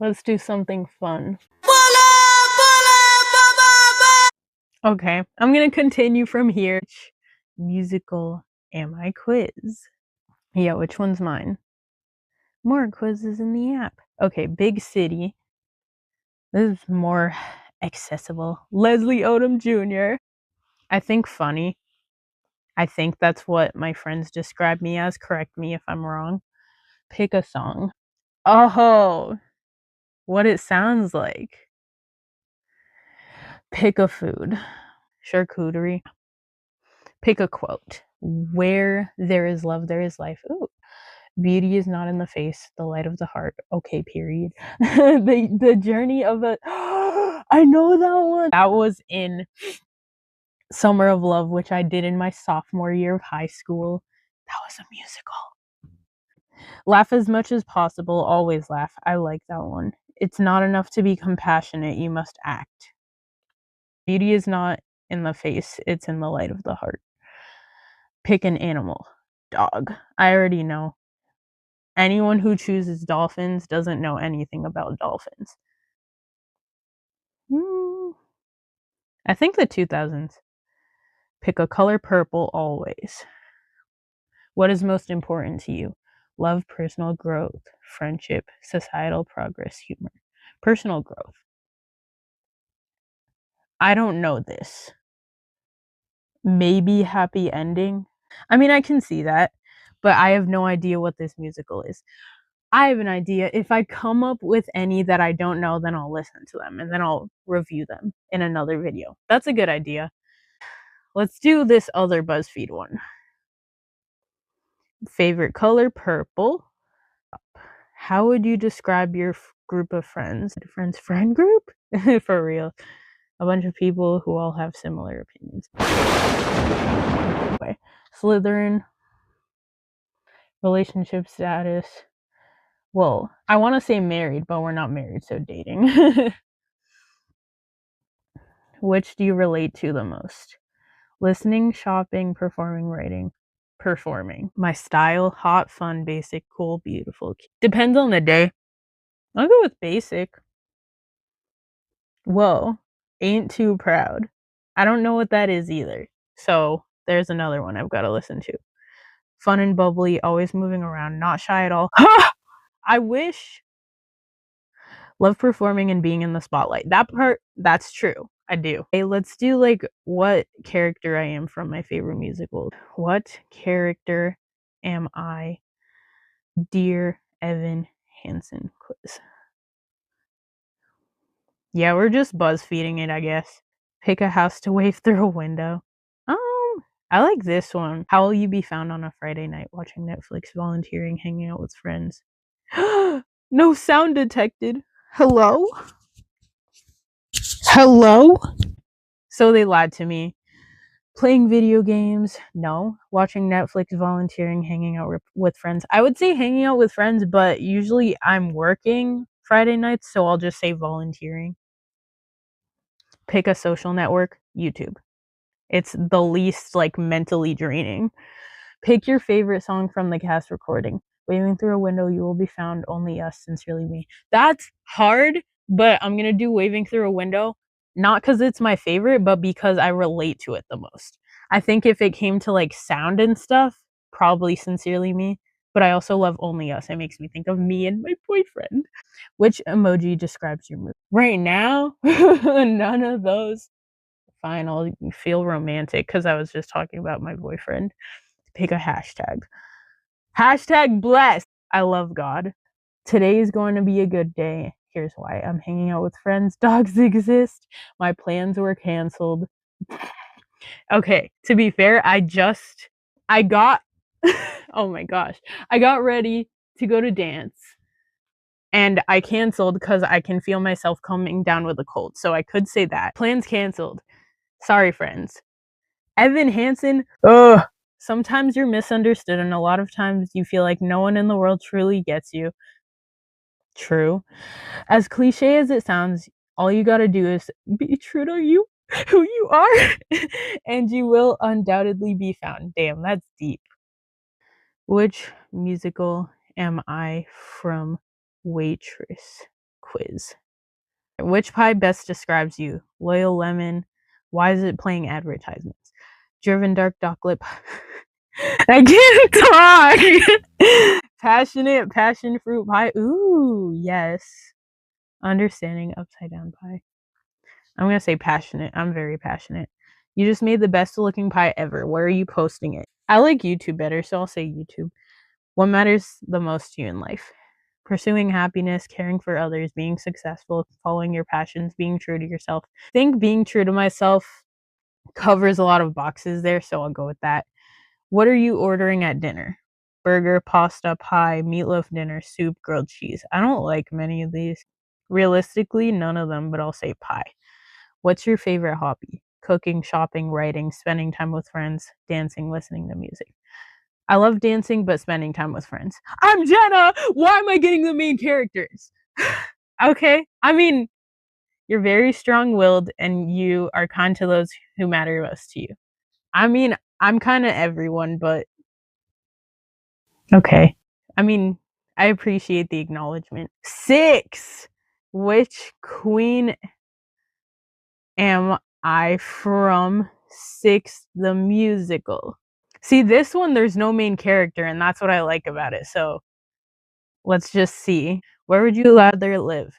Let's do something fun. Okay, I'm gonna continue from here. Which musical am I quiz? Yeah, which one's mine? More quizzes in the app. Okay, big city. This is more accessible. Leslie Odom Jr. I think funny. I think that's what my friends describe me as. Correct me if I'm wrong. Pick a song. Oh, what it sounds like. Pick a food. Charcuterie. Pick a quote. Where there is love, there is life. Ooh. Beauty is not in the face, the light of the heart. Okay, period. the journey of a I know that one. That was in Summer of Love, which I did in my sophomore year of high school. That was a musical. Laugh as much as possible, always laugh. I like that one. It's not enough to be compassionate, you must act. Beauty is not in the face, it's in the light of the heart. Pick an animal. Dog. I already know. Anyone who chooses dolphins doesn't know anything about dolphins. I think the 2000s. Pick a color. Purple, always. What is most important to you? Love, personal growth, friendship, societal progress, humor. Personal growth. I don't know this. Maybe happy ending. I mean, I can see that, but I have no idea what this musical is. I have an idea. If I come up with any that I don't know, then I'll listen to them and then I'll review them in another video. That's a good idea. Let's do this other BuzzFeed one. Favorite color. Purple. How would you describe your group of friends? Friend group? For real. A bunch of people who all have similar opinions. Anyway, Slytherin. Relationship status. Well, I want to say married, but we're not married, so dating. Which do you relate to the most? Listening, shopping, performing, writing. Performing. My style, hot, fun, basic, cool, beautiful. Depends on the day. I'll go with basic. Whoa, ain't too proud. I don't know what that is either. So there's another one I've got to listen to. Fun and bubbly, always moving around, not shy at all. I wish. Love performing and being in the spotlight. That part, that's true. I do. Okay, let's do like what character I am from my favorite musical. What character am I? Dear Evan Hansen quiz. Yeah, we're just BuzzFeeding it, I guess. Pick a house to wave through a window. I like this one. How will you be found on a Friday night? Watching Netflix, volunteering, hanging out with friends. No sound detected. Hello? Hello? So they lied to me. Playing video games? No. Watching Netflix, volunteering, hanging out with friends. I would say hanging out with friends, but usually I'm working Friday nights, so I'll just say volunteering. Pick a social network. YouTube. It's the least like mentally draining. Pick your favorite song from the cast recording. Waving through a window, you will be found, only us, sincerely me. That's hard, but I'm gonna do Waving Through a Window, not because it's my favorite, but because I relate to it the most. I think if it came to like sound and stuff, probably Sincerely Me, but I also love Only Us. It makes me think of me and my boyfriend. Which emoji describes your mood? Right now, none of those. Fine, I'll feel romantic because I was just talking about my boyfriend. Pick a hashtag. Hashtag blessed. I love God. Today is going to be a good day. Here's why. I'm hanging out with friends. Dogs exist. My plans were canceled. Okay, to be fair, I got, oh my gosh. I got ready to go to dance. And I canceled because I can feel myself coming down with a cold. So I could say that. Plans canceled. Sorry, friends. Evan Hansen, ugh. Sometimes you're misunderstood, and a lot of times you feel like no one in the world truly gets you. True. As cliche as it sounds, all you gotta do is be true to you, who you are, and you will undoubtedly be found. Damn, that's deep. Which musical am I from? Waitress quiz. Which pie best describes you? Loyal lemon. Why is it playing advertisements? Driven dark chocolate pie. I can't talk. Passionate passion fruit pie. Ooh, yes. Understanding upside down pie. I'm gonna say passionate. I'm very passionate. You just made the best looking pie ever. Where are you posting it? I like YouTube better, so I'll say YouTube. What matters the most to you in life? Pursuing happiness, caring for others, being successful, following your passions, being true to yourself. I think being true to myself covers a lot of boxes there, so I'll go with that. What are you ordering at dinner? Burger, pasta, pie, meatloaf dinner, soup, grilled cheese. I don't like many of these. Realistically, none of them, but I'll say pie. What's your favorite hobby? Cooking, shopping, writing, spending time with friends, dancing, listening to music. I love dancing, but spending time with friends. I'm Jenna! Why am I getting the main characters? Okay. I mean, you're very strong willed and you are kind to those who matter most to you. I mean, I'm kind of everyone, but okay. I mean, I appreciate the acknowledgement. 6. Which queen am I from 6 the musical? See, this one, there's no main character, and that's what I like about it. So let's just see. Where would you rather live?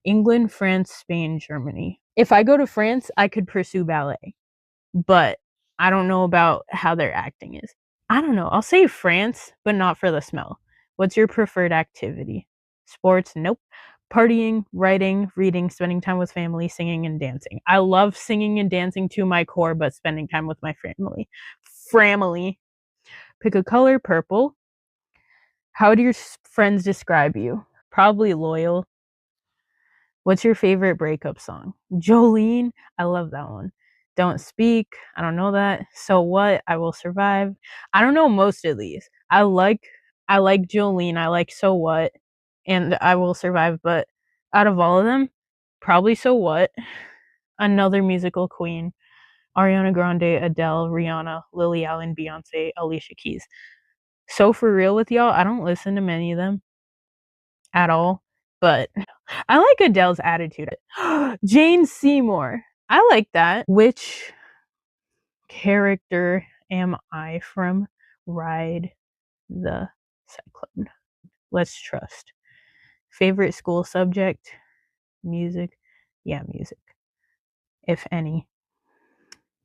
England, France, Spain, Germany. If I go to France, I could pursue ballet, but I don't know about how their acting is. I don't know. I'll say France, but not for the smell. What's your preferred activity? Sports? Nope. Partying, writing, reading, spending time with family, singing, and dancing. I love singing and dancing to my core, but spending time with my family. Family. Pick a color, purple. How do your friends describe you? Probably loyal. What's your favorite breakup song? Jolene. I love that one. Don't speak. I don't know that. So what? I will survive. I don't know most of these. I like Jolene. I like So What and I Will Survive, but out of all of them, probably So What. Another musical queen. Ariana Grande, Adele, Rihanna, Lily Allen, Beyonce, Alicia Keys. So for real with y'all, I don't listen to many of them at all, but I like Adele's attitude. Jane Seymour. I like that. Which character am I from Ride the Cyclone? Let's trust. Favorite school subject? Music. Yeah, music. If any.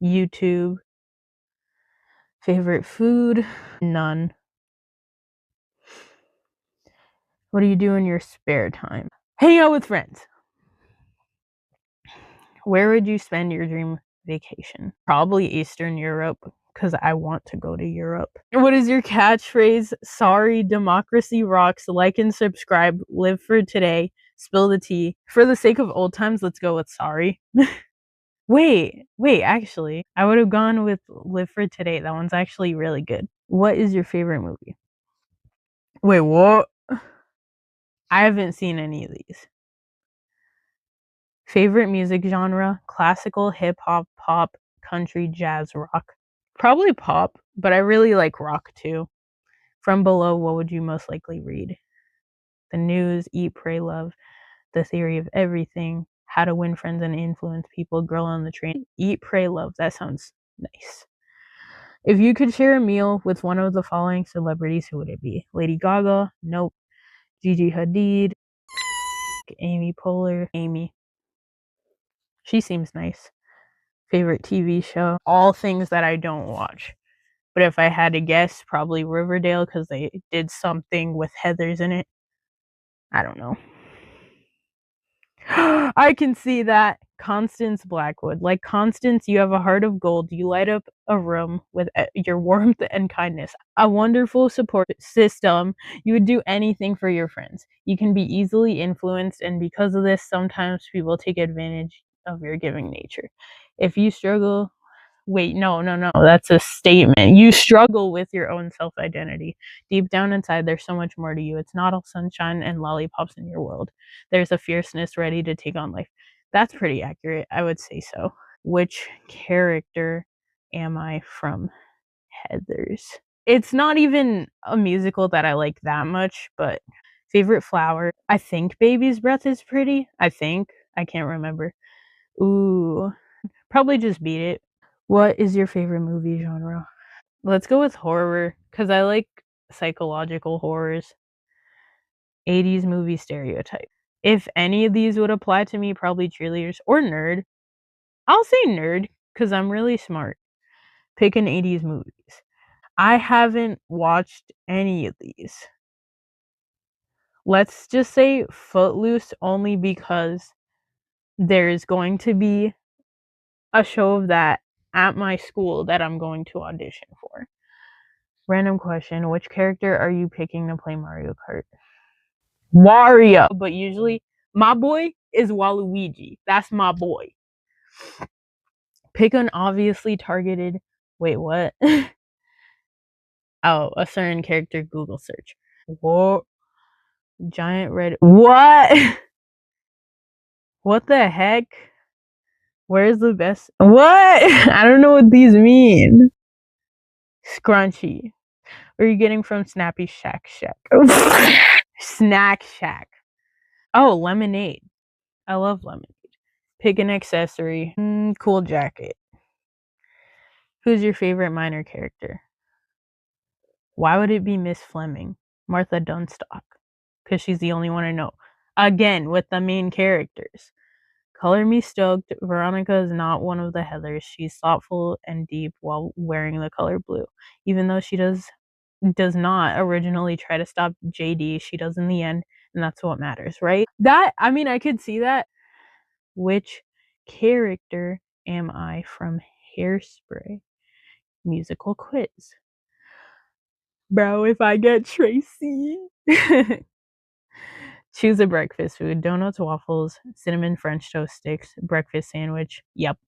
YouTube. Favorite food? None. What do you do in your spare time? Hang out with friends. Where would you spend your dream vacation? Probably Eastern Europe because I want to go to Europe. What is your catchphrase? Sorry, democracy rocks. Like and subscribe. Live for today. Spill the tea. For the sake of old times, let's go with sorry. Wait, actually, I would have gone with Live for Today. That one's actually really good. What is your favorite movie? Wait, what? I haven't seen any of these. Favorite music genre? Classical, hip hop, pop, country, jazz, rock. Probably pop, but I really like rock too. From below, what would you most likely read? The News, Eat, Pray, Love, The Theory of Everything, How to Win Friends and Influence People, Girl on the Train. Eat, Pray, Love. That sounds nice. If you could share a meal with one of the following celebrities, who would it be? Lady Gaga? Nope. Gigi Hadid? Amy Poehler? Amy. She seems nice. Favorite TV show? All things that I don't watch. But if I had to guess, probably Riverdale because they did something with Heathers in it. I don't know. I can see that. Constance Blackwood. Like Constance, you have a heart of gold. You light up a room with your warmth and kindness. A wonderful support system. You would do anything for your friends. You can be easily influenced, and because of this, sometimes people take advantage of your giving nature. If you struggle, wait, no. That's a statement. You struggle with your own self identity. Deep down inside, there's so much more to you. It's not all sunshine and lollipops in your world. There's a fierceness ready to take on life. That's pretty accurate. I would say so. Which character am I from Heathers? It's not even a musical that I like that much, but Favorite flower? I think baby's breath is pretty. I think. I can't remember. Ooh. Probably just beat it. What is your favorite movie genre? Let's go with horror because I like psychological horrors. 80s movie stereotype. If any of these would apply to me, probably cheerleaders or nerd. I'll say nerd because I'm really smart. Pick an 80s movies. I haven't watched any of these. Let's just say Footloose only because there's going to be a show of that at my school that I'm going to audition for. Random question. Which character are you picking to play Mario Kart? Wario. But usually my boy is Waluigi. That's my boy. Pick an obviously targeted. Wait, what? Oh, a certain character Google search. Whoa. Giant red. What? What the heck? Where's the best? What? I don't know what these mean. Scrunchy. Where are you getting from Snappy Shack Shack? Snack Shack. Oh, lemonade. I love lemonade. Pick an accessory. Cool jacket. Who's your favorite minor character? Why would it be Miss Fleming? Martha Dunstock. Because she's the only one I know. Again, with the main characters. Color me stoked. Veronica is not one of the Heathers. She's thoughtful and deep while wearing the color blue. Even though she does not originally try to stop JD, she does in the end, and that's what matters, right? That, I mean, I could see that. Which character am I from Hairspray? Musical quiz. Bro, if I get Tracy. Choose a breakfast food. Donuts, waffles, cinnamon French toast sticks, breakfast sandwich. Yep.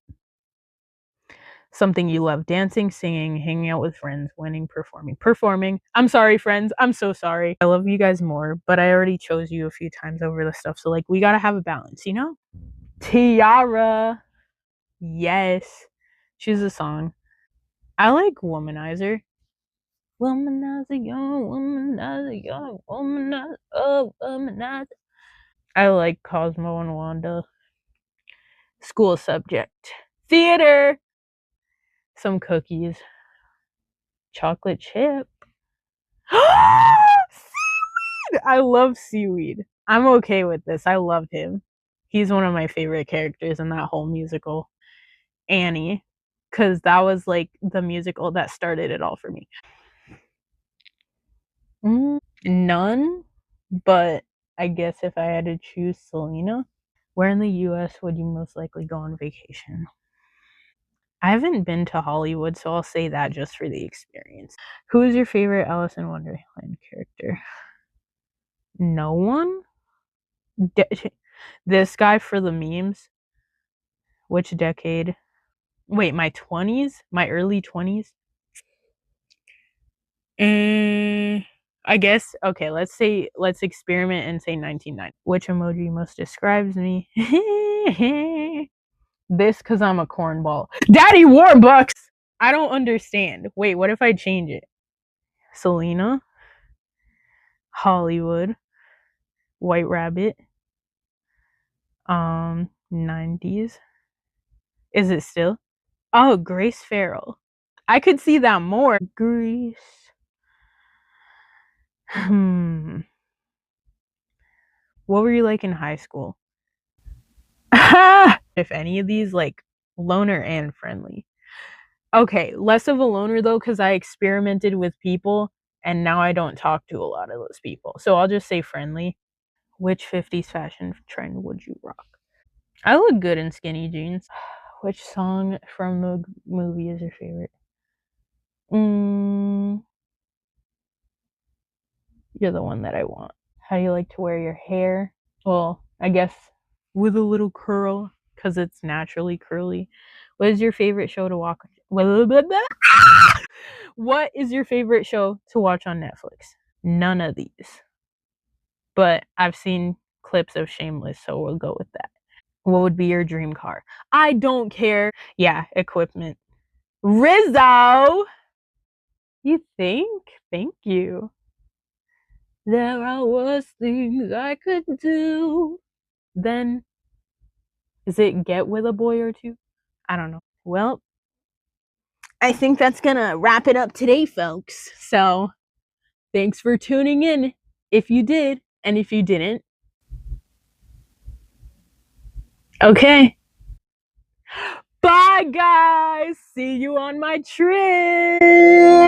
Something you love. Dancing, singing, hanging out with friends, winning, performing. Performing. I'm sorry, friends. I'm so sorry. I love you guys more, but I already chose you a few times over the stuff. So, like, we gotta have a balance, you know? Tiara. Yes. Choose a song. I like Womanizer. Womanizer, young womanizer, young womanizer, oh, womanizer. I like Cosmo and Wanda. School subject. Theater. Some cookies. Chocolate chip. I love seaweed. I'm okay with this. I loved him. He's one of my favorite characters in that whole musical. Annie. Because that was like the musical that started it all for me. None, but I guess if I had to choose Selena. Where in the US would you most likely go on vacation? I haven't been to Hollywood, so I'll say that just for the experience. Who is your favorite Alice in Wonderland character? No one? This guy for the memes. Which decade? Wait, my 20s? My early 20s? I guess, okay, let's experiment and say 1990. Which emoji most describes me? This because I'm a cornball. Daddy Warbucks! I don't understand. Wait, what if I change it? Selena, Hollywood, White Rabbit, 90s. Is it still? Oh, Grace Farrell. I could see that more. Grease. What were you like in high school? If any of these, like loner and friendly. Okay, less of a loner though, because I experimented with people and now I don't talk to a lot of those people. So I'll just say friendly. Which 50s fashion trend would you rock? I look good in skinny jeans. Which song from the movie is your favorite? You're the one that I want. How do you like to wear your hair? Well, I guess with a little curl because it's naturally curly. What is your favorite show to watch? What is your favorite show to watch on Netflix? None of these. But I've seen clips of Shameless, so we'll go with that. What would be your dream car? I don't care. Yeah, equipment. Rizzo! You think? Thank you. there are worse things I could do than. Is it get with a boy or two? I don't know. Well, I think that's gonna wrap it up today, folks. So thanks for tuning in. If you did, and if you didn't, okay. Bye, guys. See you on my trip.